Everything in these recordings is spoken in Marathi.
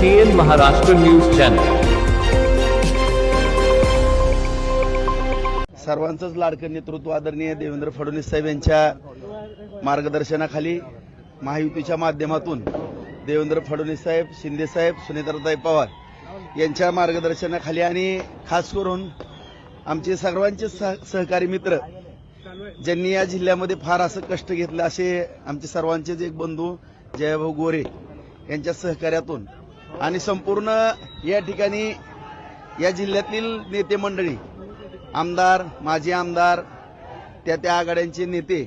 TN Maharashtra news channel. सर्वांचंच लाडकं नेतृत्व आदरणीय देवेंद्र फडणवीस साहेब यांच्या मार्गदर्शनाखाली महायुतीच्या माध्यमातून देवेंद्र फडणवीस साहेब, शिंदे साहेब, सुनेत्राताई पवार यांच्या मार्गदर्शनाखाली आणि खास करून आमचे सर्वांचे सहकारी मित्र ज्यांनी या जिल्ह्यामध्ये फार असं कष्ट घेतलं असे आमचे सर्वांचेच एक बंधू जयभाऊ गोरे यांच्या सहकार्यातून आणि संपूर्ण या ठिकाणी या जिल्ह्यातील नेते मंडळी, आमदार, माजी आमदार, त्या आघाड्यांचे नेते,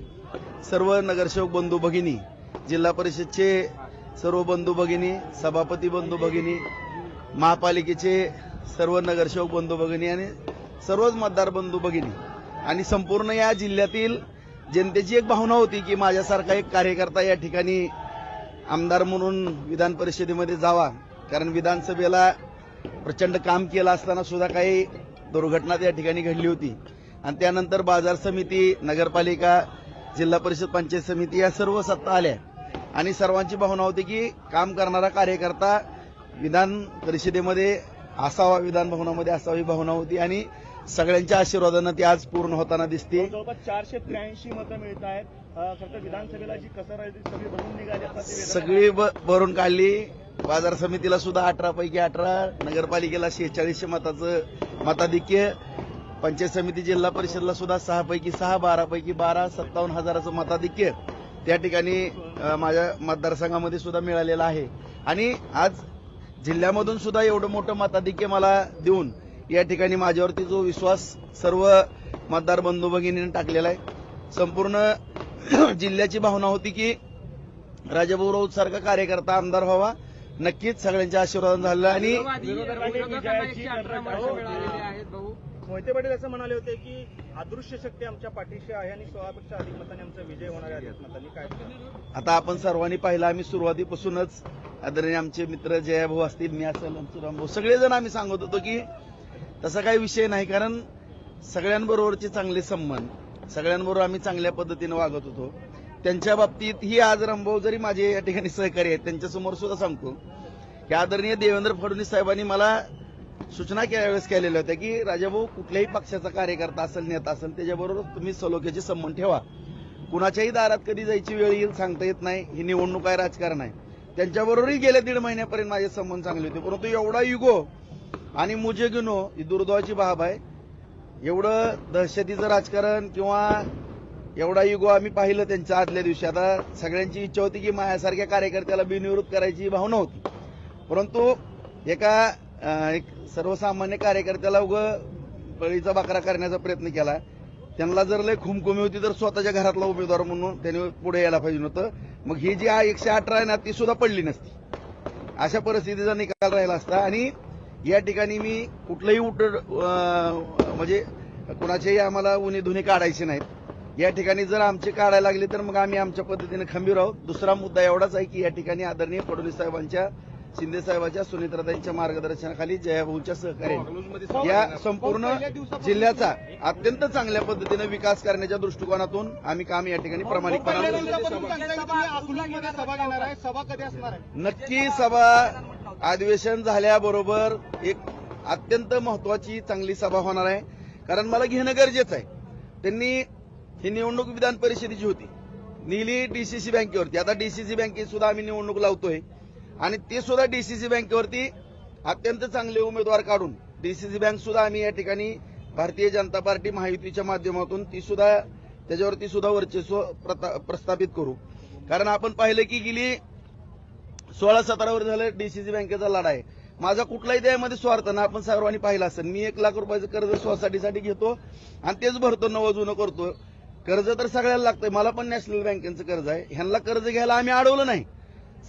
सर्व नगरसेवक बंधू भगिनी, जिल्हा परिषदचे सर्व बंधू भगिनी, सभापती बंधू भगिनी, महापालिकेचे सर्व नगरसेवक बंधू भगिनी आणि सर्वच मतदार बंधू भगिनी आणि संपूर्ण या जिल्ह्यातील जनतेची एक भावना होती की माझ्यासारखा एक कार्यकर्ता या ठिकाणी आमदार म्हणून विधान परिषदेमध्ये जावा. कारण विधानसभेला प्रचंड काम केलं असताना सुद्धा काही दुर्घटना त्या ठिकाणी घडली होती आणि त्यानंतर बाजार समिती, नगरपालिका, जिल्हा परिषद, पंचायत समिती या सर्व सत्ता आल्या आणि सर्वांची भावना होती की काम करणारा कार्यकर्ता विधान परिषदेमध्ये असावा, विधान भवनामध्ये असावी भावना होती आणि सगळ्यांच्या आशीर्वादानं ती आज पूर्ण होताना दिसते. जवळपास 483 मतं मिळत आहेत. खरं तर विधानसभेला जी कसर आहे ती सगळी भरून निघाली, सगळी भरून काढली. बाजार समितीला सुद्धा 18 पैकी 18, नगरपालिकेला 46 मताचं मताधिक्य, पंचायत समिती, जिल्हा परिषदला सुद्धा 6 पैकी 6, 12 पैकी 12, 57,000चं मताधिक्य त्या ठिकाणी माझ्या मतदारसंघामध्ये सुद्धा मिळालेलं आहे आणि आज जिल्ह्यामधून सुद्धा एवढं मोठं मताधिक्य मला देऊन या ठिकाणी माझ्यावरती जो विश्वास सर्व मतदार बंधू भगिनींनी टाकलेला आहे. संपूर्ण जिल्ह्याची भावना होती की राजाभाऊ राऊत सारखा कार्यकर्ता आमदार व्हावा. नक्कीच सगळ्यांच्या आशीर्वाद झालं आणि मोहिते पाटील असं म्हणाले होते की अदृश्य शक्ती आमच्या पाठीशी आहे आणि 16पेक्षा अधिक मतांनी आमचा विजय होणार आहे. मतांनी काय आता आपण सर्वांनी पाहिलं, आम्ही सुरुवातीपासूनच आदरणीय आमचे मित्र जयाभाऊ असतील, मी असेल, रामभाऊ, सगळेजण आम्ही सांगत होतो की तसा काही विषय नाही. कारण सगळ्यांबरोबरचे चांगले संबंध, सगळ्यांबरोबर आम्ही चांगल्या पद्धतीने वागत होतो. त्यांच्या बाबतीत ही आज रामभाऊ जरी माझे या ठिकाणी सहकारी आहेत, त्यांच्यासमोर सुद्धा सांगतो की आदरणीय देवेंद्र फडणवीस साहेबांनी मला सूचना त्यावेळेस केलेल्या होत्या की राजाभाऊ, कुठल्याही पक्षाचा कार्यकर्ता असेल, नेता असेल, त्याच्याबरोबर तुम्ही सलोख्याचे संबंध ठेवा. कुणाच्याही दारात कधी जायची वेळ येईल सांगता येत नाही. ही निवडणूक आहे, राजकारण आहे. त्यांच्याबरोबरही गेल्या 1.5 महिन्यापर्यंत माझे संबंध चांगले होते. परंतु एवढा युगो आणि मुझे गिनो ही दुर्दैवाची बाब आहे. एवढं दहशतीचं राजकारण किंवा एवढा युगो आम्ही पाहिलं त्यांच्या आदल्या दिवशी. आता सगळ्यांची इच्छा होती की माझ्यासारख्या कार्यकर्त्याला बिनविरोध करायची भावना होती. परंतु एक सर्वसामान्य कार्यकर्त्याला बळीचा बकरा करण्याचा प्रयत्न केला. त्यांना जर लय खुमखुमी होती तर स्वतःच्या घरातला उमेदवार म्हणून त्यांनी पुढे यायला पाहिजे होतं. मग ही जी 118 आहे ना, ती सुद्धा पडली नसती. अशा परिस्थितीचा निकाल राहिला असता आणि या ठिकाणी मी कुठलंही म्हणजे कुणाचेही आम्हाला उन्ही धुनी काढायचे नाहीत. या ठिकाणी जर आमचे काढायला लागले तर मग आम्ही आमच्या पद्धतीने खंबीर आहोत. दुसरा मुद्दा एवढाच आहे की या ठिकाणी आदरणीय फडणवीस साहेबांच्या, शिंदे साहेबांच्या, सुनेत्राताईंच्या मार्गदर्शनाखाली जयाभाऊंच्या सहकार्य या संपूर्ण जिल्ह्याचा अत्यंत चांगल्या पद्धतीने विकास करण्याच्या दृष्टिकोनातून आम्ही काम या ठिकाणी प्रामाणिकपणे नक्की सभा अधिवेशन झाल्याबरोबर एक अत्यंत महत्वाची चांगली सभा होणार आहे. कारण मला घेणं गरजेचं आहे. त्यांनी ही निवडणूक विधान परिषदेची होती, नेली डीसीसी बँकेवरती. आता डीसीसी बँकेत सुद्धा आम्ही निवडणूक लावतोय आणि ते सुद्धा डीसीसी बँकेवरती अत्यंत चांगले उमेदवार काढून डीसीसी बँक सुद्धा आम्ही या ठिकाणी भारतीय जनता पार्टी महायुतीच्या माध्यमातून ती सुद्धा त्याच्यावरती सुद्धा वर्चस्व प्रस्थापित करू. कारण आपण पाहिलं की गेली 16-17 वर्ष झालं डीसीसी बँकेचा लढा आहे. माझा कुठलाही त्यामध्ये स्वार्थ ना, आपण सर्वांनी पाहिलं असेल. मी 1 लाख रुपयाचं कर्ज सोसायटीसाठी घेतो आणि तेच भरतो, नवं जुनं करतो. कर्ज तर सगळ्याला लागतंय. मला पण नॅशनल बँकेचं कर्ज आहे. ह्यांना कर्ज घ्यायला आम्ही अडवलं नाही.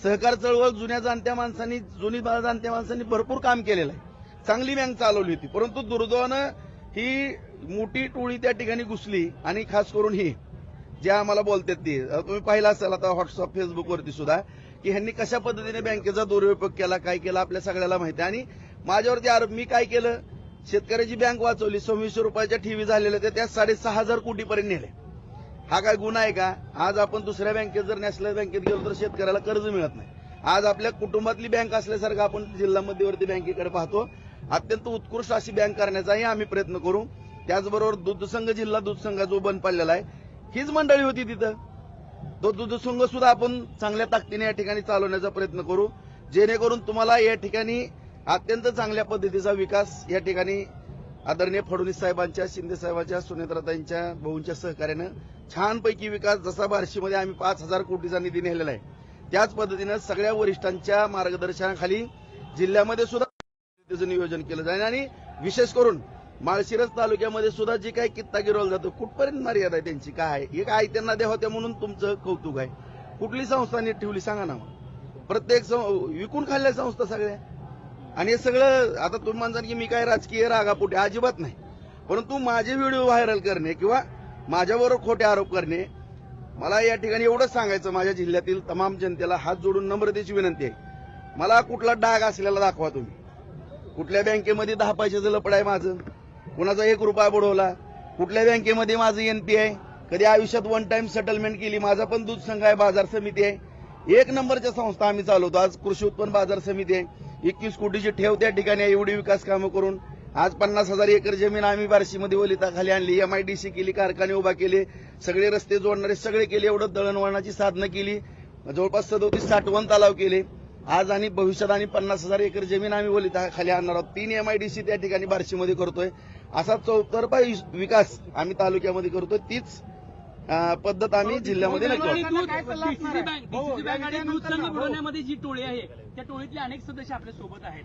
सहकार चळवळ जुन्या जाणत्या माणसांनी भरपूर काम केलेलं आहे. चांगली बँक चालवली होती. परंतु दुर्दैवानं ही मोठी टोळी त्या ठिकाणी घुसली आणि खास करून ही जे आम्हाला बोलतात ते तुम्ही पाहिलं असेल आता व्हॉट्सअप, फेसबुकवरती सुद्धा की ह्यांनी कशा पद्धतीने बँकेचा दुरुपयोग केला, काय केला आपल्या सगळ्याला माहिती आहे. आणि माझ्यावरती आरोप, मी काय केलं, शेतकऱ्याची बँक वाचवली. 2600 रुपयाच्या ठेवी झालेल्या होत्या, त्या 6,500 कोटीपर्यंत नेले. हा काय गुन्हा आहे का? आज आपण दुसऱ्या बँकेत जर नॅशनल बँकेत गेलो तर शेतकऱ्याला कर्ज मिळत नाही. आज आपल्या कुटुंबातली बँक असल्यासारखं आपण जिल्हा मध्यवर्ती बँकेकडे पाहतो. अत्यंत उत्कृष्ट अशी बँक करण्याचाही आम्ही प्रयत्न करू. त्याचबरोबर दूधसंघ जिल्हा दूधसंघ जो बंद पडलेला आहे, हीच मंडळी होती तिथं. तो दूधसंघ सुद्धा आपण चांगल्या ताकदीने या ठिकाणी चालवण्याचा प्रयत्न करू, जेणेकरून तुम्हाला या ठिकाणी अत्यंत चांगल्या पद्धतीचा विकास या ठिकाणी आदरणीय फडणवीस साहेबांच्या, शिंदे साहेबांच्या, सुनेत्राताईंच्या, भाऊंच्या सहकार्यानं छानपैकी विकास, जसा बार्शीमध्ये आम्ही 5,000 कोटीचा निधी नेलेला आहे, त्याच पद्धतीनं सगळ्या वरिष्ठांच्या मार्गदर्शनाखाली जिल्ह्यामध्ये सुद्धा त्याचं नियोजन केलं जाईल. आणि विशेष करून माळशिरस तालुक्यामध्ये सुद्धा जी काही कित्ता गिरवला जातो, कुठपर्यंत मर्यादा आहे त्यांची, काय आहे? एक आई त्यांना द्या होत्या म्हणून तुमचं कौतुक आहे. कुठली संस्था नीट ठेवली सांगा ना. प्रत्येक विकून खाल्ल्या संस्था सगळ्या. आणि हे सगळं आता तुम्ही म्हणता की मी काय राजकीय रागापोटी, अजिबात नाही. परंतु माझे व्हिडिओ व्हायरल करणे किंवा माझ्याबरोबर खोटे आरोप करणे, मला या ठिकाणी एवढंच सांगायचं, माझ्या जिल्ह्यातील तमाम जनतेला हात जोडून नम्रतेची विनंती आहे. मला कुठला डाग असलेला दाखवा तुम्ही. कुठल्या बँकेमध्ये 10 पैशाचं लपड आहे माझं, कुणाचा 1 रुपया बुडवला, कुठल्या बँकेमध्ये माझं एनपीआय, कधी आयुष्यात वन टाइम सेटलमेंट केली. माझा पण दूध संघ आहे, बाजार समिती आहे, 1 नंबरच्या संस्था आम्ही चालवतो. आज कृषी उत्पन्न बाजार समिती आहे, 21 कोटीची ठेव त्या ठिकाणी आहे. एवढी विकास कामं करून आज 50,000 एकर जमीन आम्ही बार्शीमध्ये वलिताखाली आणली, MIDC केली, कारखाने उभा केले, सगळे रस्ते जोडणारे सगळे केले, एवढं दळणवळणाची साधनं केली, जवळपास 37 साठवण तलाव केले. आज आणि भविष्यात आणि 50,000 एकर जमीन आम्ही वलिताखाली आणणार आहोत. 3 MIDC त्या ठिकाणी बार्शीमध्ये करतोय. असा चौतर्फा विकास आम्ही तालुक्यामध्ये करतोय. तीच पद्धत आम्ही जिल्ह्यामध्ये नक्की. बुडवण्यामध्ये जी टोळी आहे, त्या टोळीतले अनेक सदस्य आपल्या सोबत आहेत.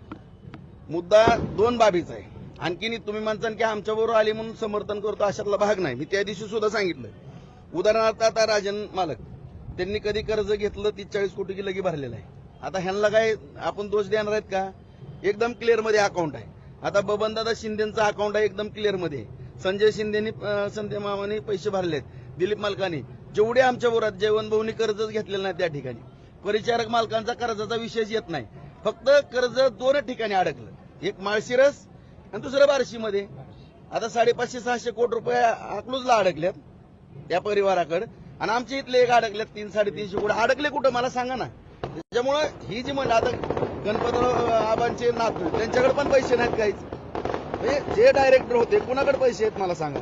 मुद्दा 2 बाबीचा आहे. आणखीन तुम्ही म्हणता की आमच्याबरोबर आले म्हणून समर्थन करतो, अशातला भाग नाही. मी त्या दिवशी सुद्धा सांगितलं. उदाहरणार्थ आता राजन मालक त्यांनी कधी कर्ज घेतलं 30-40 कोटी की लगी भरलेलं आहे. आता ह्यांना काय आपण दोष देणार आहेत का? एकदम क्लिअर मध्ये अकाउंट आहे. आता बबनदादा शिंदेचं अकाउंट आहे, एकदम क्लिअर मध्ये. संजय शिंदेनी, संजय मामाने पैसे भरलेत, दिलीप मालकांनी, जेवढे आमच्या बरोबर जयवंत भाऊनी कर्जच घेतलेलं नाही. त्या ठिकाणी परिचारक मालकांचा कर्जाचा विषयच येत नाही. फक्त कर्ज 2 ठिकाणी अडकलं, एक माळशिरस आणि दुसरं बार्शीमध्ये. आता 550-600 कोटी रुपये अकलूजला अडकल्यात त्या परिवाराकडे, आणि आमच्या इथले एक अडकल्यात 300-350 कोटी. अडकले कुठं मला सांगा ना. त्याच्यामुळं ही जी म्हणलं, आता गणपतराव आबांचे नातू, त्यांच्याकडे पण पैसे नाहीत काहीच. जे डायरेक्टर होते कुणाकडे पैसे आहेत मला सांगा.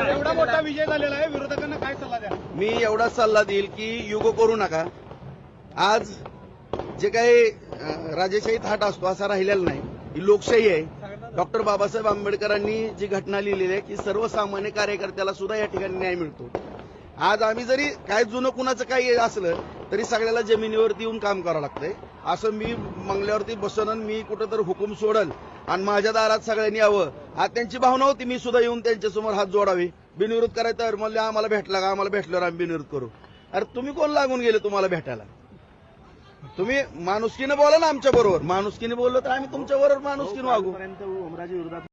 एवढा मोठा विजय झालेला आहे, विरोधकांना काय सल्ला द्या? मी एवढाच सल्ला देईल की युग करू नका. आज जे काही राजेशाही थाट असतो असा राहिलेला नाही. ही लोकशाही आहे. डॉक्टर बाबासाहेब आंबेडकरांनी जी घटना लिहिलेली आहे की सर्वसामान्य कार्यकर्त्याला सुद्धा या ठिकाणी न्याय मिळतो. आज आम्ही जरी काय जुनं कुणाचं काही असलं तरी सगळ्याला जमिनीवरती येऊन काम करावं लागतंय. असं मी मंगल्यावरती बसन मी कुठं तर हुकूम सोडल आणि माझ्या दारात सगळ्यांनी यावं, आज त्यांची भावना होती. मी सुद्धा येऊन त्यांच्यासमोर हात जोडावे, बिनविरोध करायचं. तर म्हणले आम्हाला भेटला का, आम्हाला भेटल्यावर आम्ही बिनविरोध करू. अरे तुम्ही कोण लागून गेले तुम्हाला भेटायला? तुम्ही माणुसकीनं बोला ना आमच्या बरोबर. माणुसकीने बोललो तर आम्ही तुमच्या बरोबर माणुसकीनं वागू.